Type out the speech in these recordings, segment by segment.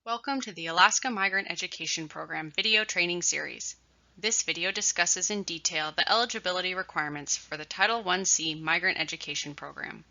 Welcome to the Alaska Migrant Education Program video training series. This video discusses in detail the eligibility requirements for the TitleI-C Migrant Education Program.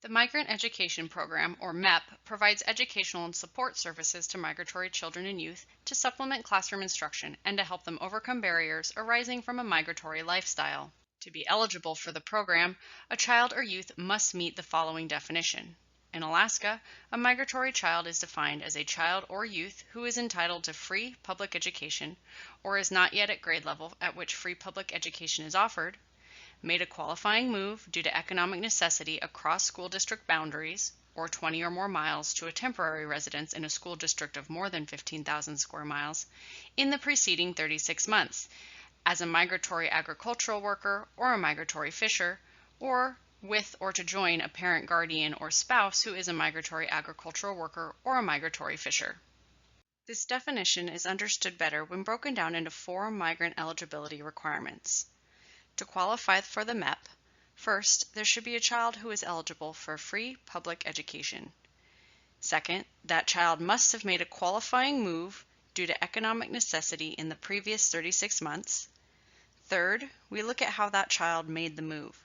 The Migrant Education Program, or MEP, provides educational and support services to migratory children and youth to supplement classroom instruction and to help them overcome barriers arising from a migratory lifestyle. To be eligible for the program, a child or youth must meet the following definition. In Alaska, a migratory child is defined as a child or youth who is entitled to free public education or is not yet at grade level at which free public education is offered, made a qualifying move due to economic necessity across school district boundaries or 20 or more miles to a temporary residence in a school district of more than 15,000 square miles in the preceding 36 months, as a migratory agricultural worker or a migratory fisher, or with or to join a parent, guardian, or spouse who is a migratory agricultural worker or a migratory fisher. This definition is understood better when broken down into 4 migrant eligibility requirements. To qualify for the MEP, first, there should be a child who is eligible for free public education. Second, that child must have made a qualifying move due to economic necessity in the previous 36 months. Third, we look at how that child made the move.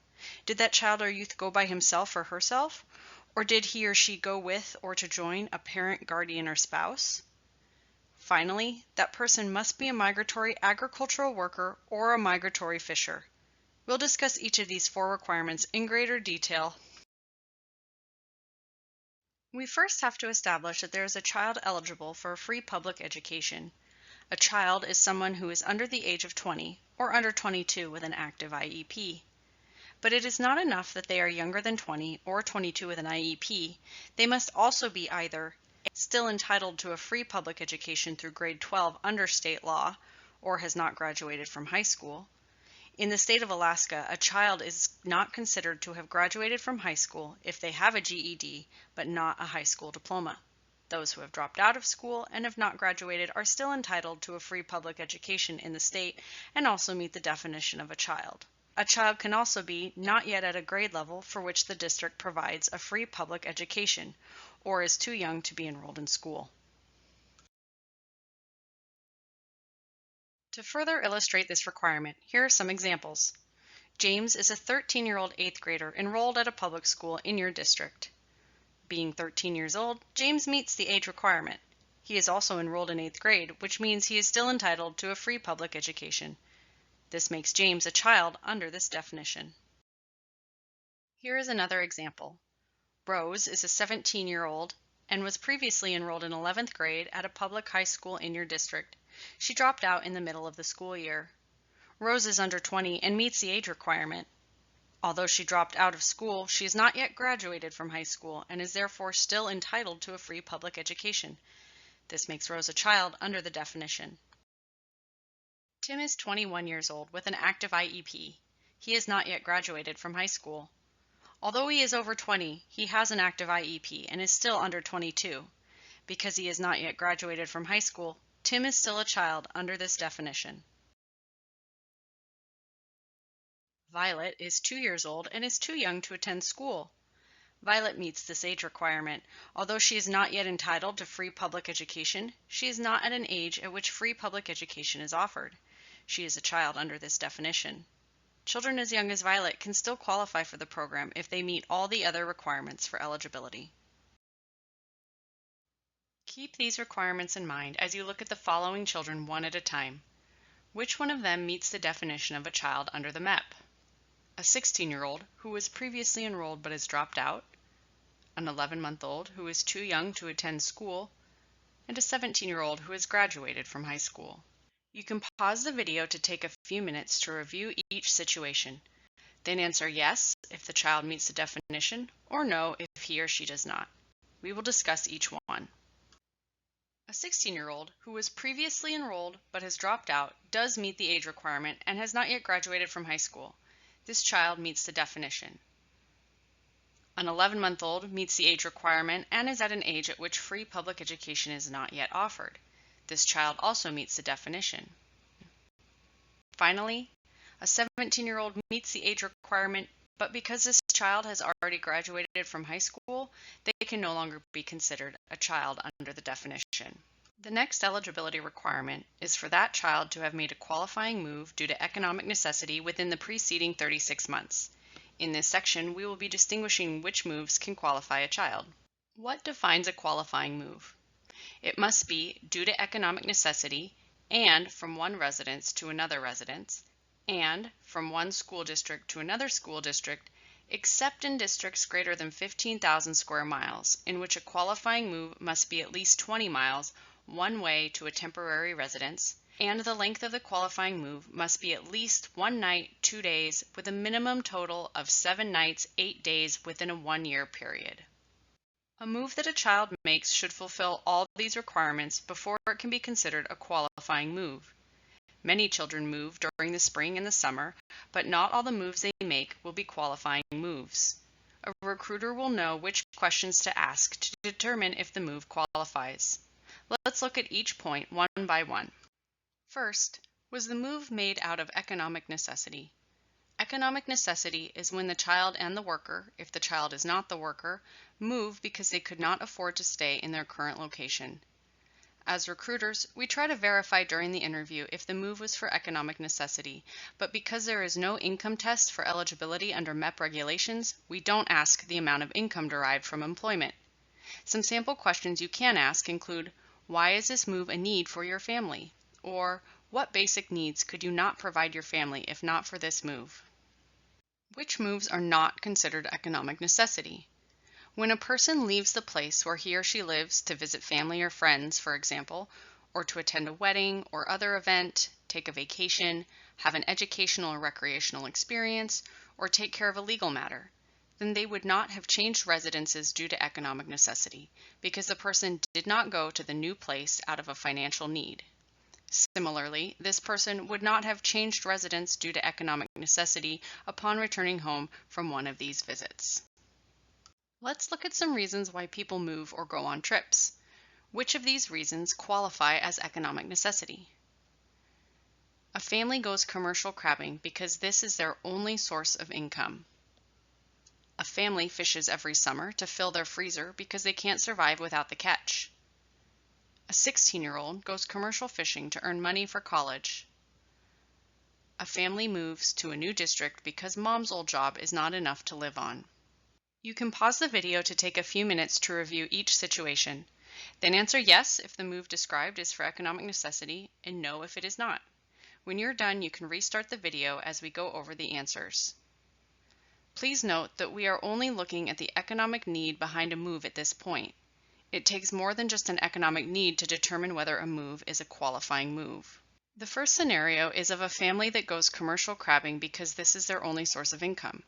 Did that child or youth go by himself or herself? Or did he or she go with or to join a parent, guardian, or spouse? Finally, that person must be a migratory agricultural worker or a migratory fisher. We'll discuss each of these 4 requirements in greater detail. We first have to establish that there is a child eligible for a free public education. A child is someone who is under the age of 20 or under 22 with an active IEP. But it is not enough that they are younger than 20 or 22 with an IEP. They must also be either still entitled to a free public education through grade 12 under state law or has not graduated from high school. In the state of Alaska, a child is not considered to have graduated from high school if they have a GED but not a high school diploma. Those who have dropped out of school and have not graduated are still entitled to a free public education in the state and also meet the definition of a child. A child can also be not yet at a grade level for which the district provides a free public education, or is too young to be enrolled in school. To further illustrate this requirement, here are some examples. James is a 13-year-old 8th grader enrolled at a public school in your district. Being 13 years old, James meets the age requirement. He is also enrolled in 8th grade, which means he is still entitled to a free public education. This makes James a child under this definition. Here is another example. Rose is a 17-year-old and was previously enrolled in 11th grade at a public high school in your district. She dropped out in the middle of the school year. Rose is under 20 and meets the age requirement. Although she dropped out of school, she has not yet graduated from high school and is therefore still entitled to a free public education. This makes Rose a child under the definition. Tim is 21 years old with an active IEP. He has not yet graduated from high school. Although he is over 20, he has an active IEP and is still under 22. Because he has not yet graduated from high school, Tim is still a child under this definition. Violet is 2 years old and is too young to attend school. Violet meets this age requirement. Although she is not yet entitled to free public education, she is not at an age at which free public education is offered. She is a child under this definition. Children as young as Violet can still qualify for the program if they meet all the other requirements for eligibility. Keep these requirements in mind as you look at the following children one at a time. Which one of them meets the definition of a child under the MEP? A 16-year-old who was previously enrolled but has dropped out, an 11-month-old who is too young to attend school, and a 17-year-old who has graduated from high school. You can pause the video to take a few minutes to review each situation. Then answer yes if the child meets the definition or no if he or she does not. We will discuss each one. A 16-year-old who was previously enrolled but has dropped out does meet the age requirement and has not yet graduated from high school. This child meets the definition. An 11-month-old meets the age requirement and is at an age at which free public education is not yet offered. This child also meets the definition. Finally, a 17-year-old meets the age requirement, but because this child has already graduated from high school, they can no longer be considered a child under the definition. The next eligibility requirement is for that child to have made a qualifying move due to economic necessity within the preceding 36 months. In this section, we will be distinguishing which moves can qualify a child. What defines a qualifying move? It must be due to economic necessity and from one residence to another residence, and from one school district to another school district, except in districts greater than 15,000 square miles, in which a qualifying move must be at least 20 miles one way to a temporary residence, and the length of the qualifying move must be at least 1 night, 2 days, with a minimum total of 7 nights, 8 days within a 1-year period. A move that a child makes should fulfill all these requirements before it can be considered a qualifying move. Many children move during the spring and the summer, but not all the moves they make will be qualifying moves. A recruiter will know which questions to ask to determine if the move qualifies. Let's look at each point one by one. First, was the move made out of economic necessity? Economic necessity is when the child and the worker, if the child is not the worker, move because they could not afford to stay in their current location. As recruiters, we try to verify during the interview if the move was for economic necessity, but because there is no income test for eligibility under MEP regulations, we don't ask the amount of income derived from employment. Some sample questions you can ask include, why is this move a need for your family? Or, what basic needs could you not provide your family if not for this move? Which moves are not considered economic necessity? When a person leaves the place where he or she lives to visit family or friends, for example, or to attend a wedding or other event, take a vacation, have an educational or recreational experience, or take care of a legal matter, then they would not have changed residences due to economic necessity, because the person did not go to the new place out of a financial need. Similarly, this person would not have changed residence due to economic necessity upon returning home from one of these visits. Let's look at some reasons why people move or go on trips. Which of these reasons qualify as economic necessity? A family goes commercial crabbing because this is their only source of income. A family fishes every summer to fill their freezer because they can't survive without the catch. A 16-year-old goes commercial fishing to earn money for college. A family moves to a new district because mom's old job is not enough to live on. You can pause the video to take a few minutes to review each situation. Then answer yes if the move described is for economic necessity and no if it is not. When you're done, you can restart the video as we go over the answers. Please note that we are only looking at the economic need behind a move at this point. It takes more than just an economic need to determine whether a move is a qualifying move. The first scenario is of a family that goes commercial crabbing because this is their only source of income.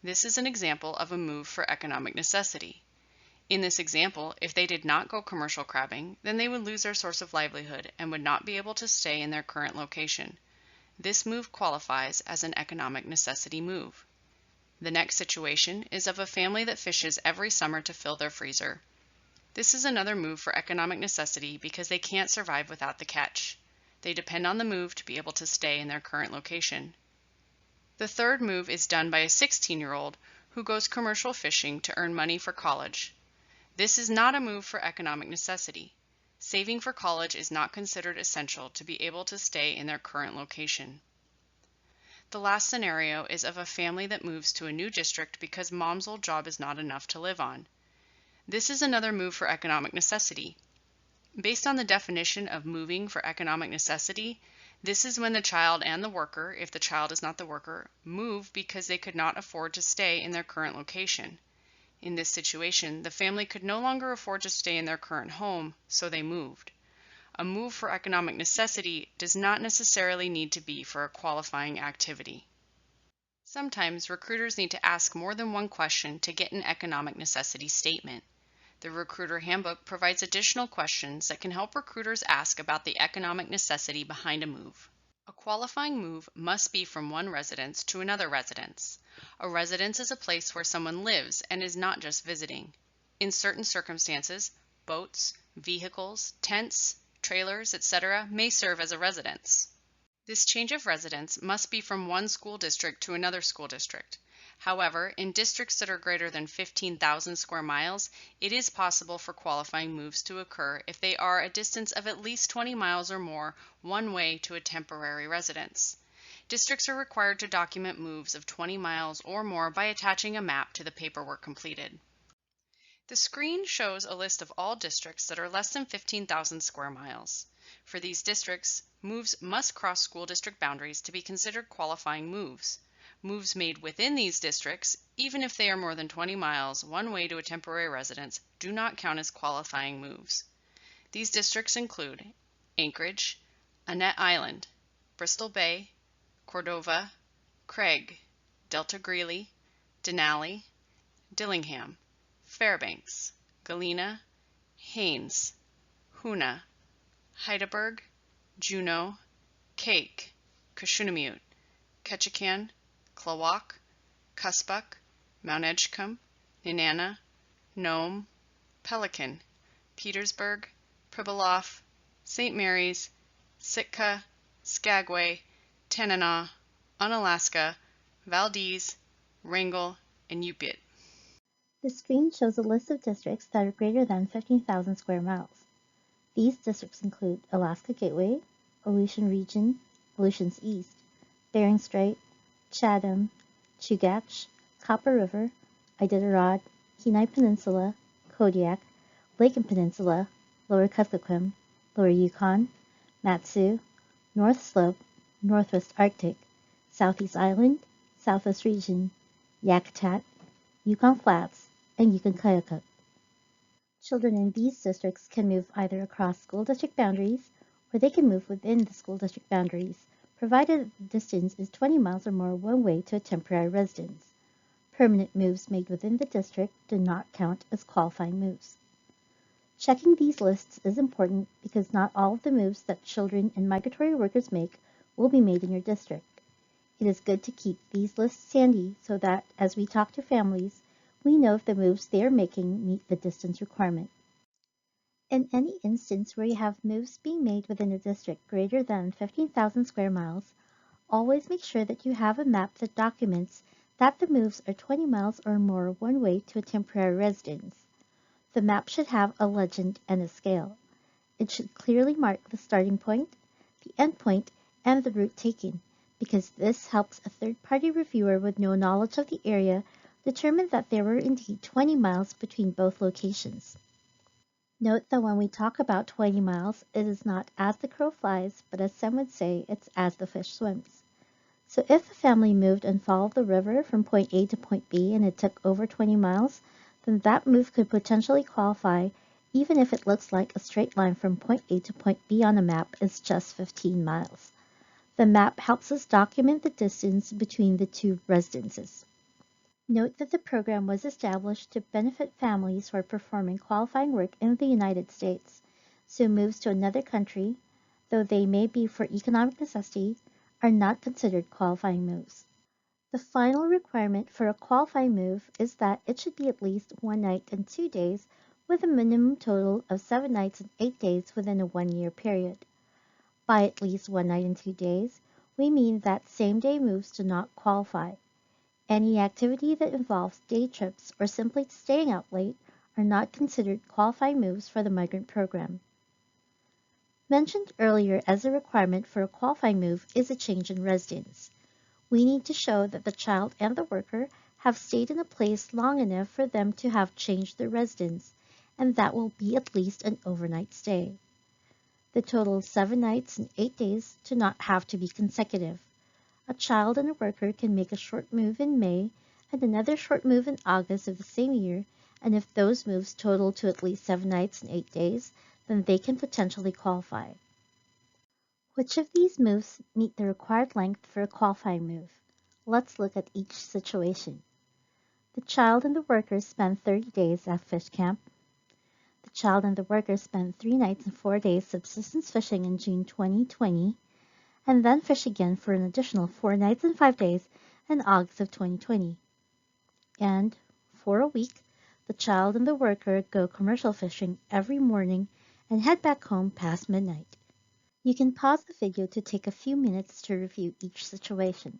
This is an example of a move for economic necessity. In this example, if they did not go commercial crabbing, then they would lose their source of livelihood and would not be able to stay in their current location. This move qualifies as an economic necessity move. The next situation is of a family that fishes every summer to fill their freezer. This is another move for economic necessity because they can't survive without the catch. They depend on the move to be able to stay in their current location. The third move is done by a 16-year-old who goes commercial fishing to earn money for college. This is not a move for economic necessity. Saving for college is not considered essential to be able to stay in their current location. The last scenario is of a family that moves to a new district because mom's old job is not enough to live on. This is another move for economic necessity. Based on the definition of moving for economic necessity, this is when the child and the worker, if the child is not the worker, move because they could not afford to stay in their current location. In this situation, the family could no longer afford to stay in their current home, so they moved. A move for economic necessity does not necessarily need to be for a qualifying activity. Sometimes recruiters need to ask more than one question to get an economic necessity statement. The Recruiter Handbook provides additional questions that can help recruiters ask about the economic necessity behind a move. A qualifying move must be from one residence to another residence. A residence is a place where someone lives and is not just visiting. In certain circumstances, boats, vehicles, tents, trailers, etc. may serve as a residence. This change of residence must be from one school district to another school district. However, in districts that are greater than 15,000 square miles, it is possible for qualifying moves to occur if they are a distance of at least 20 miles or more one way to a temporary residence. Districts are required to document moves of 20 miles or more by attaching a map to the paperwork completed. The screen shows a list of all districts that are less than 15,000 square miles. For these districts, moves must cross school district boundaries to be considered qualifying moves. Moves made within these districts, even if they are more than 20 miles one way to a temporary residence, do not count as qualifying moves. These districts include Anchorage, Annette Island, Bristol Bay, Cordova, Craig, Delta Greely, Denali, Dillingham, Fairbanks, Galena, Haines, Hoona, Heidelberg, Juneau, Cake, Cashunamoot, Ketchikan, Klawock, Cuspuk, Mount Edgecombe, Nenana, Nome, Pelican, Petersburg, Pribilof, St. Mary's, Sitka, Skagway, Tanana, Unalaska, Valdez, Wrangell, and Yup'ik. The screen shows a list of districts that are greater than 15,000 square miles. These districts include Alaska Gateway, Aleutian Region, Aleutians East, Bering Strait, Chatham, Chugach, Copper River, Iditarod, Kenai Peninsula, Kodiak, Lake and Peninsula, Lower Kuskokwim, Lower Yukon, Matsu, North Slope, Northwest Arctic, Southeast Island, Southwest Region, Yakutat, Yukon Flats, and Yukon-Koyukuk. Children in these districts can move either across school district boundaries or they can move within the school district boundaries, provided the distance is 20 miles or more one way to a temporary residence. Permanent moves made within the district do not count as qualifying moves. Checking these lists is important because not all of the moves that children and migratory workers make will be made in your district. It is good to keep these lists handy so that, as we talk to families, we know if the moves they are making meet the distance requirement. In any instance where you have moves being made within a district greater than 15,000 square miles, always make sure that you have a map that documents that the moves are 20 miles or more one way to a temporary residence. The map should have a legend and a scale. It should clearly mark the starting point, the end point, and the route taken, because this helps a third-party reviewer with no knowledge of the area determine that there were indeed 20 miles between both locations. Note that when we talk about 20 miles, it is not as the crow flies, but as some would say, it's as the fish swims. So if the family moved and followed the river from point A to point B and it took over 20 miles, then that move could potentially qualify even if it looks like a straight line from point A to point B on a map is just 15 miles. The map helps us document the distance between the two residences. Note that the program was established to benefit families who are performing qualifying work in the United States, so moves to another country, though they may be for economic necessity, are not considered qualifying moves. The final requirement for a qualifying move is that it should be at least 1 night and 2 days with a minimum total of 7 nights and 8 days within a 1-year period. By at least 1 night and 2 days, we mean that same-day moves do not qualify. Any activity that involves day trips or simply staying out late are not considered qualifying moves for the migrant program. Mentioned earlier as a requirement for a qualifying move is a change in residence. We need to show that the child and the worker have stayed in a place long enough for them to have changed their residence, and that will be at least an overnight stay. The total 7 nights and 8 days do not have to be consecutive. A child and a worker can make a short move in May and another short move in August of the same year, and if those moves total to at least 7 nights and 8 days, then they can potentially qualify. Which of these moves meet the required length for a qualifying move? Let's look at each situation. The child and the worker spend 30 days at fish camp. The child and the worker spend 3 nights and 4 days subsistence fishing in June 2020, and then fish again for an additional 4 nights and 5 days in August of 2020. And for a week, the child and the worker go commercial fishing every morning and head back home past midnight. You can pause the video to take a few minutes to review each situation,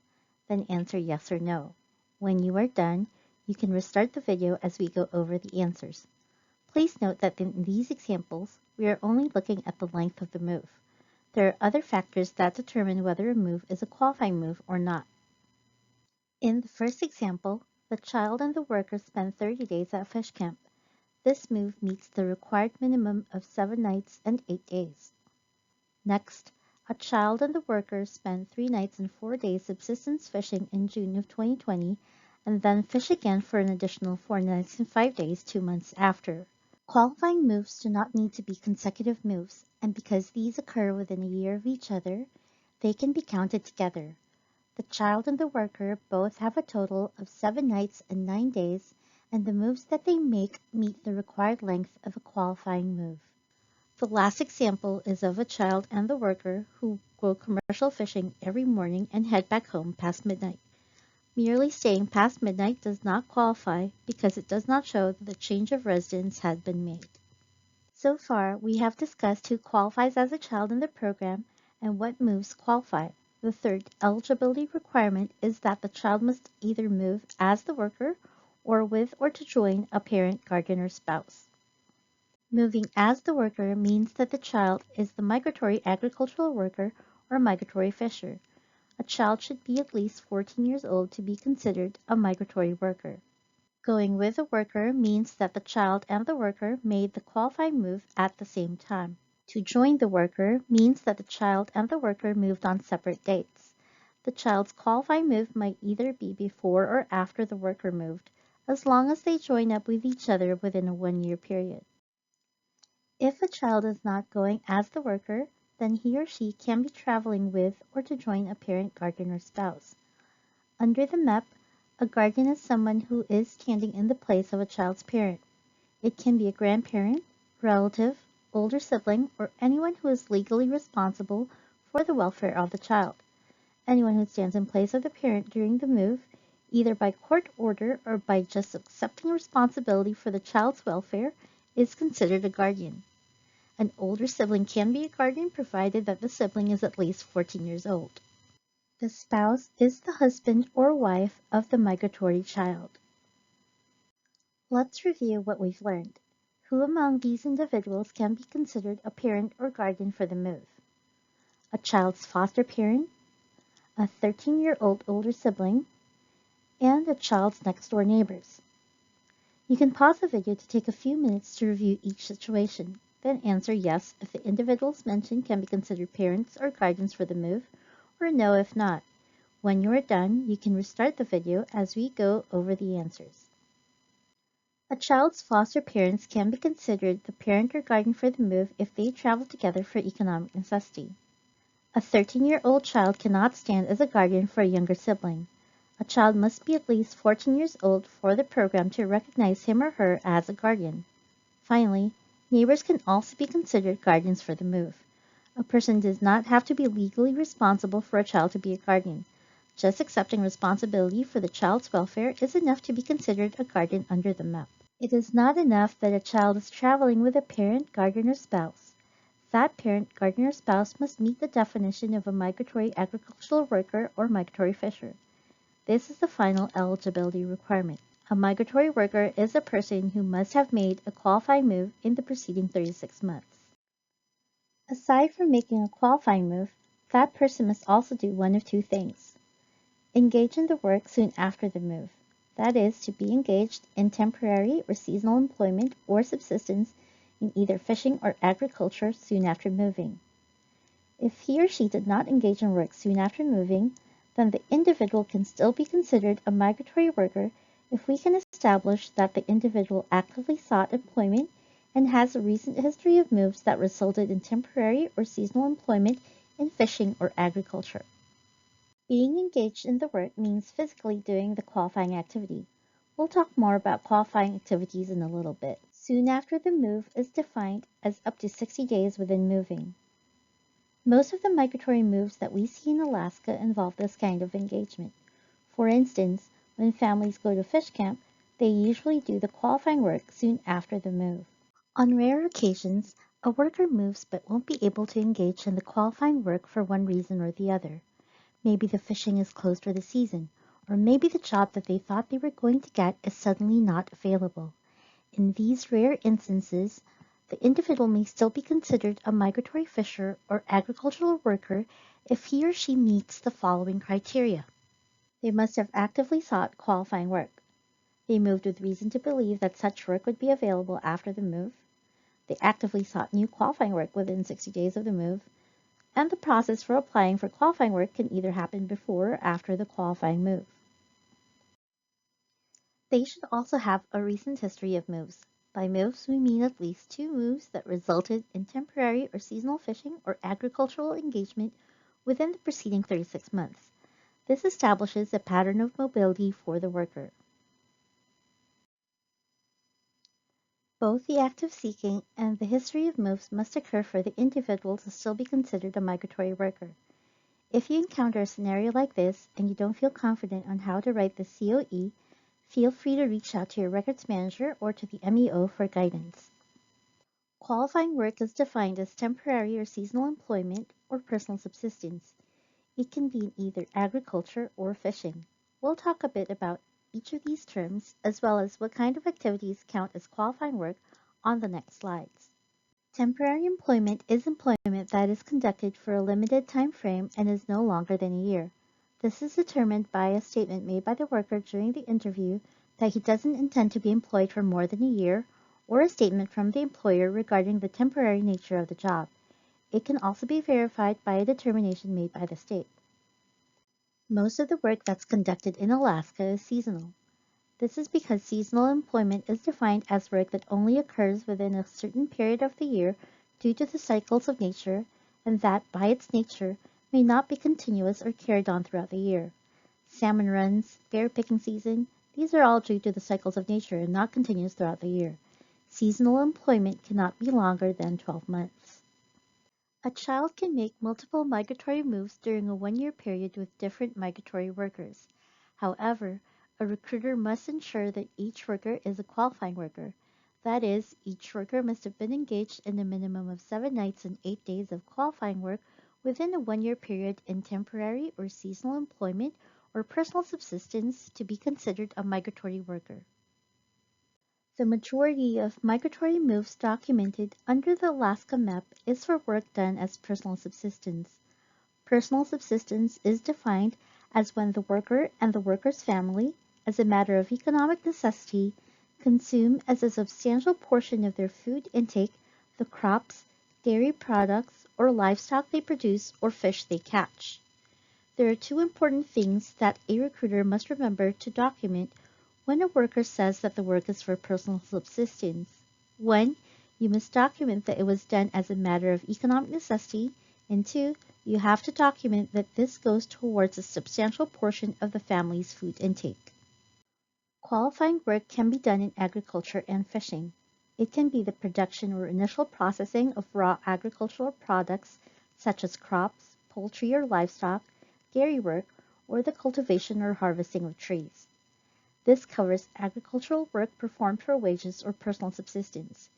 then answer yes or no. When you are done, you can restart the video as we go over the answers. Please note that in these examples, we are only looking at the length of the move. There are other factors that determine whether a move is a qualifying move or not. In the first example, the child and the worker spend 30 days at fish camp. This move meets the required minimum of 7 nights and 8 days. Next, a child and the worker spend 3 nights and 4 days subsistence fishing in June of 2020 and then fish again for an additional 4 nights and 5 days 2 months after. Qualifying moves do not need to be consecutive moves, and because these occur within a year of each other, they can be counted together. The child and the worker both have a total of 7 nights and 9 days, and the moves that they make meet the required length of a qualifying move. The last example is of a child and the worker who go commercial fishing every morning and head back home past midnight. Merely staying past midnight does not qualify because it does not show that the change of residence had been made. So far, we have discussed who qualifies as a child in the program and what moves qualify. The third eligibility requirement is that the child must either move as the worker or with or to join a parent, guardian, or spouse. Moving as the worker means that the child is the migratory agricultural worker or migratory fisher. A child should be at least 14 years old to be considered a migratory worker. Going with a worker means that the child and the worker made the qualifying move at the same time. To join the worker means that the child and the worker moved on separate dates. The child's qualifying move might either be before or after the worker moved, as long as they join up with each other within a 1-year period. If a child is not going as the worker, then he or she can be traveling with or to join a parent, guardian, or spouse. Under the MEP, a guardian is someone who is standing in the place of a child's parent. It can be a grandparent, relative, older sibling, or anyone who is legally responsible for the welfare of the child. Anyone who stands in place of the parent during the move, either by court order or by just accepting responsibility for the child's welfare, is considered a guardian. An older sibling can be a guardian provided that the sibling is at least 14 years old. The spouse is the husband or wife of the migratory child. Let's review what we've learned. Who among these individuals can be considered a parent or guardian for the move? A child's foster parent, a 13-year-old older sibling, and a child's next-door neighbors. You can pause the video to take a few minutes to review each situation, then answer yes if the individuals mentioned can be considered parents or guardians for the move, or no if not. When you are done, you can restart the video as we go over the answers. A child's foster parents can be considered the parent or guardian for the move if they travel together for economic necessity. A 13-year-old child cannot stand as a guardian for a younger sibling. A child must be at least 14 years old for the program to recognize him or her as a guardian. Finally, neighbors can also be considered guardians for the move. A person does not have to be legally responsible for a child to be a guardian. Just accepting responsibility for the child's welfare is enough to be considered a guardian under the MEP. It is not enough that a child is traveling with a parent, guardian, or spouse. That parent, guardian, or spouse must meet the definition of a migratory agricultural worker or migratory fisher. This is the final eligibility requirement. A migratory worker is a person who must have made a qualifying move in the preceding 36 months. Aside from making a qualifying move, that person must also do one of two things. Engage in the work soon after the move. That is, to be engaged in temporary or seasonal employment or subsistence in either fishing or agriculture soon after moving. If he or she did not engage in work soon after moving, then the individual can still be considered a migratory worker if we can establish that the individual actively sought employment and has a recent history of moves that resulted in temporary or seasonal employment in fishing or agriculture. Being engaged in the work means physically doing the qualifying activity. We'll talk more about qualifying activities in a little bit. Soon after the move is defined as up to 60 days within moving. Most of the migratory moves that we see in Alaska involve this kind of engagement. For instance, when families go to fish camp, they usually do the qualifying work soon after the move. On rare occasions, a worker moves but won't be able to engage in the qualifying work for one reason or the other. Maybe the fishing is closed for the season, or maybe the job that they thought they were going to get is suddenly not available. In these rare instances, the individual may still be considered a migratory fisher or agricultural worker if he or she meets the following criteria. They must have actively sought qualifying work. They moved with reason to believe that such work would be available after the move. They actively sought new qualifying work within 60 days of the move. And the process for applying for qualifying work can either happen before or after the qualifying move. They should also have a recent history of moves. By moves, we mean at least 2 moves that resulted in temporary or seasonal fishing or agricultural engagement within the preceding 36 months. This establishes a pattern of mobility for the worker. Both the act of seeking and the history of moves must occur for the individual to still be considered a migratory worker. If you encounter a scenario like this and you don't feel confident on how to write the COE, feel free to reach out to your records manager or to the MEO for guidance. Qualifying work is defined as temporary or seasonal employment or personal subsistence. It can be in either agriculture or fishing. We'll talk a bit about each of these terms as well as what kind of activities count as qualifying work on the next slides. Temporary employment is employment that is conducted for a limited time frame and is no longer than a year. This is determined by a statement made by the worker during the interview that he doesn't intend to be employed for more than a year, or a statement from the employer regarding the temporary nature of the job. It can also be verified by a determination made by the state. Most of the work that's conducted in Alaska is seasonal. This is because seasonal employment is defined as work that only occurs within a certain period of the year due to the cycles of nature, and that, by its nature, may not be continuous or carried on throughout the year. Salmon runs, berry picking season, these are all due to the cycles of nature and not continuous throughout the year. Seasonal employment cannot be longer than 12 months. A child can make multiple migratory moves during a one-year period with different migratory workers. However, a recruiter must ensure that each worker is a qualifying worker. That is, each worker must have been engaged in a minimum of 7 nights and 8 days of qualifying work within a one-year period in temporary or seasonal employment or personal subsistence to be considered a migratory worker. The majority of migratory moves documented under the Alaska map is for work done as personal subsistence. Personal subsistence is defined as when the worker and the worker's family, as a matter of economic necessity, consume as a substantial portion of their food intake the crops, dairy products, or livestock they produce or fish they catch. There are 2 important things that a recruiter must remember to document when a worker says that the work is for personal subsistence. 1. You must document that it was done as a matter of economic necessity, and 2. You have to document that this goes towards a substantial portion of the family's food intake. Qualifying work can be done in agriculture and fishing. It can be the production or initial processing of raw agricultural products such as crops, poultry or livestock, dairy work, or the cultivation or harvesting of trees. This covers agricultural work performed for wages or personal subsistence.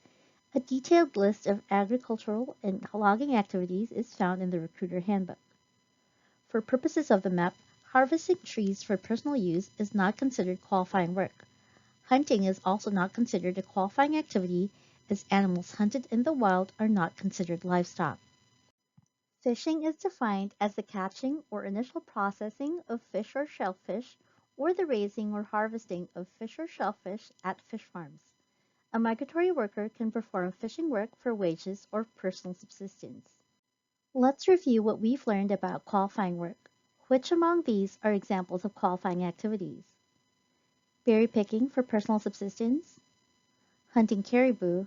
A detailed list of agricultural and logging activities is found in the Recruiter Handbook. For purposes of the map, harvesting trees for personal use is not considered qualifying work. Hunting is also not considered a qualifying activity as animals hunted in the wild are not considered livestock. Fishing is defined as the catching or initial processing of fish or shellfish, or the raising or harvesting of fish or shellfish at fish farms. A migratory worker can perform fishing work for wages or personal subsistence. Let's review what we've learned about qualifying work. Which among these are examples of qualifying activities? Berry picking for personal subsistence, hunting caribou,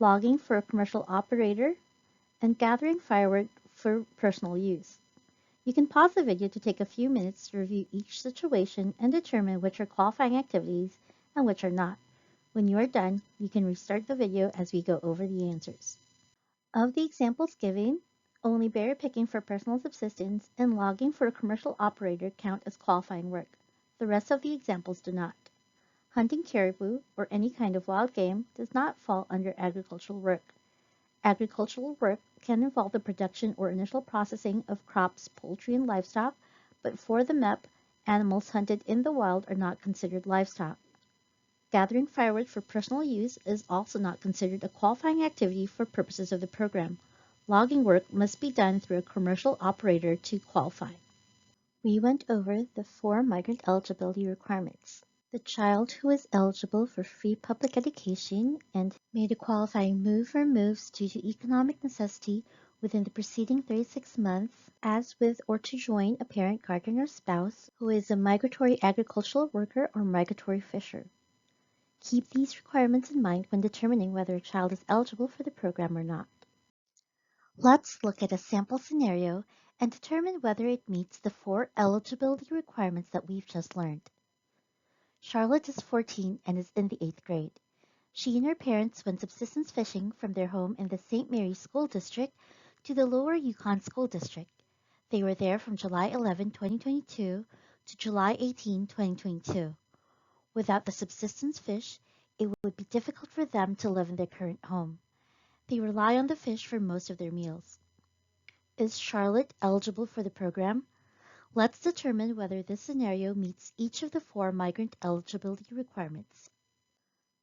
logging for a commercial operator, and gathering firewood for personal use. You can pause the video to take a few minutes to review each situation and determine which are qualifying activities and which are not. When you are done, you can restart the video as we go over the answers. Of the examples given, only berry picking for personal subsistence and logging for a commercial operator count as qualifying work. The rest of the examples do not. Hunting caribou or any kind of wild game does not fall under agricultural work. Agricultural work can involve the production or initial processing of crops, poultry, and livestock, but for the MEP, Animals hunted in the wild are not considered livestock. Gathering firewood for personal use is also not considered a qualifying activity for purposes of the program. Logging work must be done through a commercial operator to qualify. We went over the 4 migrant eligibility requirements. The child who is eligible for free public education and made a qualifying move or moves due to economic necessity within the preceding 36 months, as with or to join a parent, guardian, or spouse who is a migratory agricultural worker or migratory fisher. Keep these requirements in mind when determining whether a child is eligible for the program or not. Let's look at a sample scenario and determine whether it meets the 4 eligibility requirements that we've just learned. Charlotte is 14 and is in the 8th grade. She and her parents went subsistence fishing from their home in the St. Mary's School District to the Lower Yukon School District. They were there from July 11, 2022 to July 18, 2022. Without the subsistence fish, it would be difficult for them to live in their current home. They rely on the fish for most of their meals. Is Charlotte eligible for the program? Let's determine whether this scenario meets each of the 4 migrant eligibility requirements.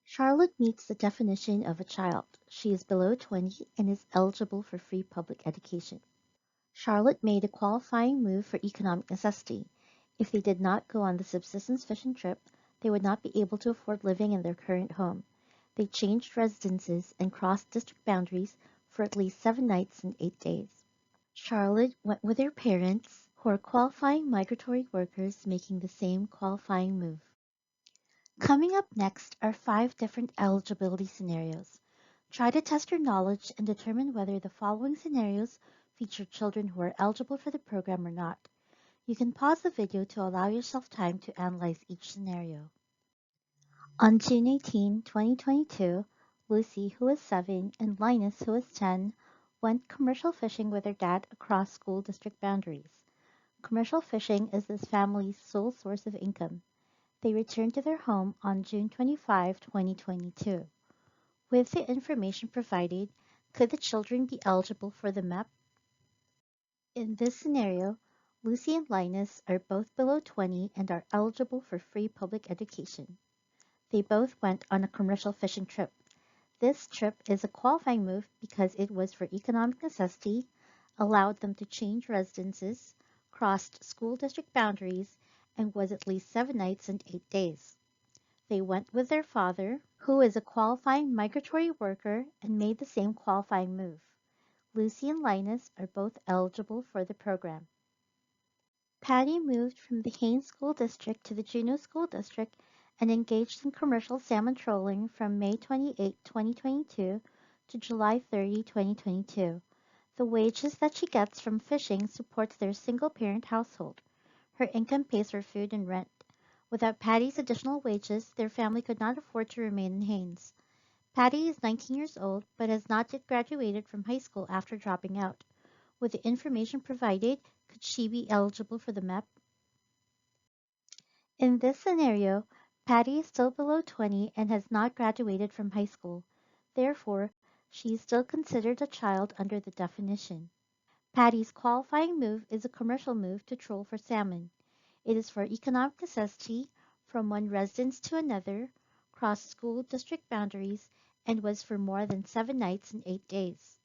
Charlotte meets the definition of a child. She is below 20 and is eligible for free public education. Charlotte made a qualifying move for economic necessity. If they did not go on the subsistence fishing trip, they would not be able to afford living in their current home. They changed residences and crossed district boundaries for at least 7 nights and 8 days. Charlotte went with her parents, who are qualifying migratory workers making the same qualifying move. Coming up next are 5 different eligibility scenarios. Try to test your knowledge and determine whether the following scenarios feature children who are eligible for the program or not. You can pause the video to allow yourself time to analyze each scenario. On June 18, 2022, Lucy, who is 7, and Linus, who is 10, went commercial fishing with their dad across school district boundaries. Commercial fishing is this family's sole source of income. They returned to their home on June 25, 2022. With the information provided, could the children be eligible for the MEP? In this scenario, Lucy and Linus are both below 20 and are eligible for free public education. They both went on a commercial fishing trip. This trip is a qualifying move because it was for economic necessity, allowed them to change residences, crossed school district boundaries, and was at least 7 nights and 8 days. They went with their father, who is a qualifying migratory worker, and made the same qualifying move. Lucy and Linus are both eligible for the program. Patty moved from the Haines School District to the Juneau School District and engaged in commercial salmon trolling from May 28, 2022 to July 30, 2022. The wages that she gets from fishing supports their single-parent household. Her income pays for food and rent. Without Patty's additional wages, their family could not afford to remain in Haines. Patty is 19 years old but has not yet graduated from high school after dropping out. With the information provided, could she be eligible for the MEP? In this scenario, Patty is still below 20 and has not graduated from high school. Therefore, she is still considered a child under the definition. Patty's qualifying move is a commercial move to troll for salmon. It is for economic necessity, from one residence to another, crossed school district boundaries, and was for more than 7 nights and 8 days.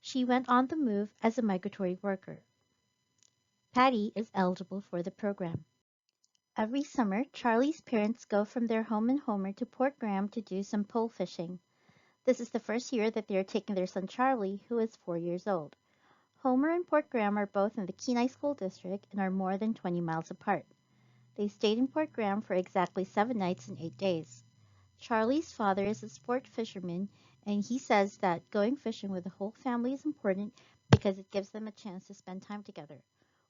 She went on the move as a migratory worker. Patty is eligible for the program. Every summer, Charlie's parents go from their home in Homer to Port Graham to do some pole fishing. This is the first year that they are taking their son Charlie, who is 4 years old. Homer and Port Graham are both in the Kenai School District and are more than 20 miles apart. They stayed in Port Graham for exactly 7 nights and 8 days. Charlie's father is a sport fisherman, and he says that going fishing with the whole family is important because it gives them a chance to spend time together.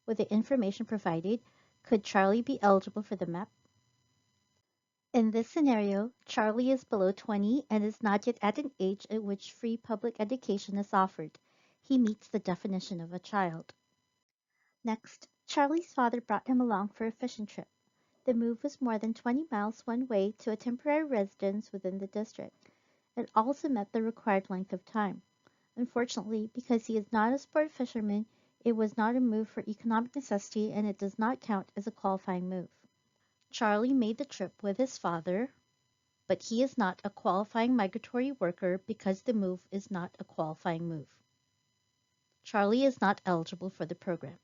With the information provided, could Charlie be eligible for the MEP? In this scenario, Charlie is below 20 and is not yet at an age at which free public education is offered. He meets the definition of a child. Next, Charlie's father brought him along for a fishing trip. The move was more than 20 miles one way to a temporary residence within the district. It also met the required length of time. Unfortunately, because he is not a sport fisherman, It was not a move for economic necessity and it does not count as a qualifying move. Charlie made the trip with his father, but he is not a qualifying migratory worker because the move is not a qualifying move. Charlie is not eligible for the program.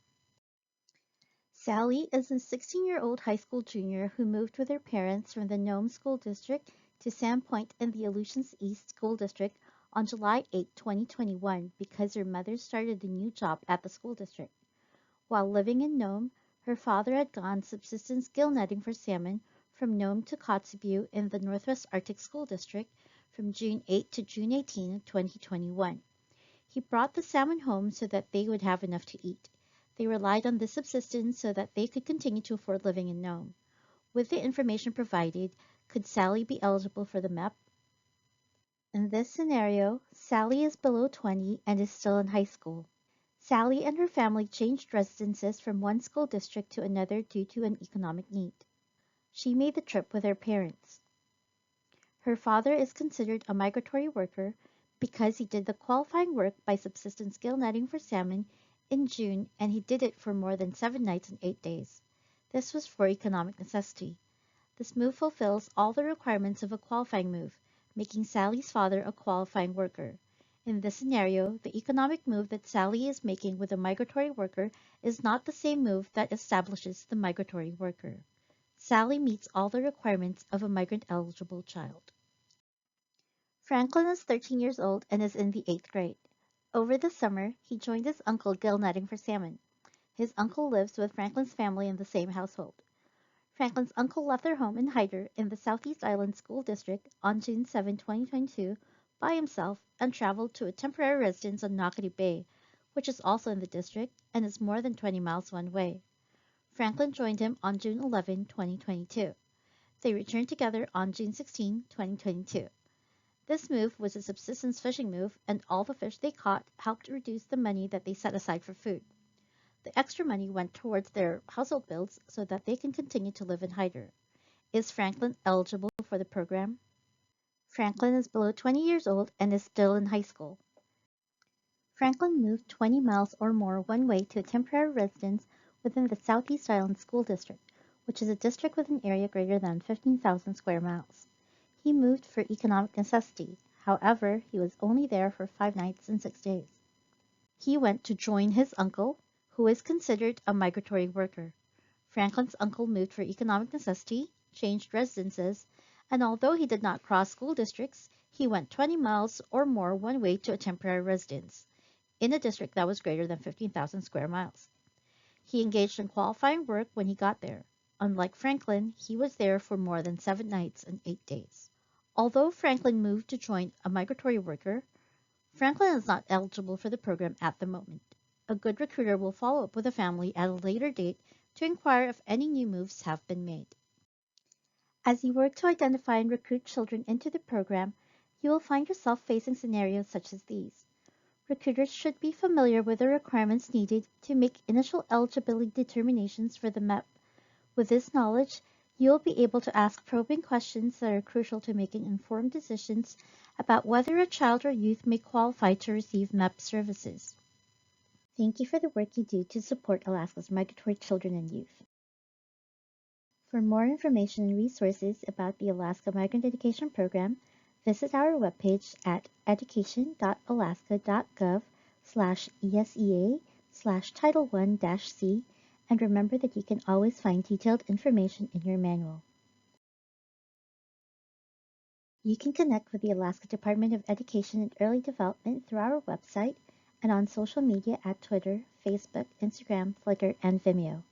Sally is a 16-year-old high school junior who moved with her parents from the Nome School District to Sandpoint in the Aleutians East School District on July 8, 2021 because her mother started a new job at the school district. While living in Nome, her father had gone subsistence gill netting for salmon from Nome to Kotzebue in the Northwest Arctic School District from June 8 to June 18, 2021. He brought the salmon home so that they would have enough to eat. They relied on this subsistence so that they could continue to afford living in Nome. With the information provided, could Sally be eligible for the MEP? In this scenario, Sally is below 20 and is still in high school. Sally and her family changed residences from one school district to another due to an economic need. She made the trip with her parents. Her father is considered a migratory worker because he did the qualifying work by subsistence gill netting for salmon in June and he did it for more than 7 nights and 8 days. This was for economic necessity. This move fulfills all the requirements of a qualifying move, making Sally's father a qualifying worker. In this scenario, the economic move that Sally is making with a migratory worker is not the same move that establishes the migratory worker. Sally meets all the requirements of a migrant-eligible child. Franklin is 13 years old and is in the 8th grade. Over the summer, he joined his uncle gill netting for salmon. His uncle lives with Franklin's family in the same household. Franklin's uncle left their home in Hyder in the Southeast Island School District on June 7, 2022, by himself and traveled to a temporary residence on Nocatee Bay, which is also in the district and is more than 20 miles one way. Franklin joined him on June 11, 2022. They returned together on June 16, 2022. This move was a subsistence fishing move, and all the fish they caught helped reduce the money that they set aside for food. The extra money went towards their household bills so that they can continue to live in Hyder. Is Franklin eligible for the program? Franklin is below 20 years old and is still in high school. Franklin moved 20 miles or more one way to a temporary residence within the Southeast Island School District, which is a district with an area greater than 15,000 square miles. He moved for economic necessity. However, he was only there for 5 nights and 6 days. He went to join his uncle, who is considered a migratory worker. Franklin's uncle moved for economic necessity, changed residences, and although he did not cross school districts, he went 20 miles or more one way to a temporary residence in a district that was greater than 15,000 square miles. He engaged in qualifying work when he got there. Unlike Franklin, he was there for more than 7 nights and 8 days. Although Franklin moved to join a migratory worker, Franklin is not eligible for the program at the moment. A good recruiter will follow up with the family at a later date to inquire if any new moves have been made. As you work to identify and recruit children into the program, you will find yourself facing scenarios such as these. Recruiters should be familiar with the requirements needed to make initial eligibility determinations for the MEP. With this knowledge, you will be able to ask probing questions that are crucial to making informed decisions about whether a child or youth may qualify to receive MEP services. Thank you for the work you do to support Alaska's migratory children and youth. For more information and resources about the Alaska Migrant Education Program, visit our webpage at education.alaska.gov/esea/Title I-C, and remember that you can always find detailed information in your manual. You can connect with the Alaska Department of Education and Early Development through our website and on social media at Twitter, Facebook, Instagram, Flickr, and Vimeo.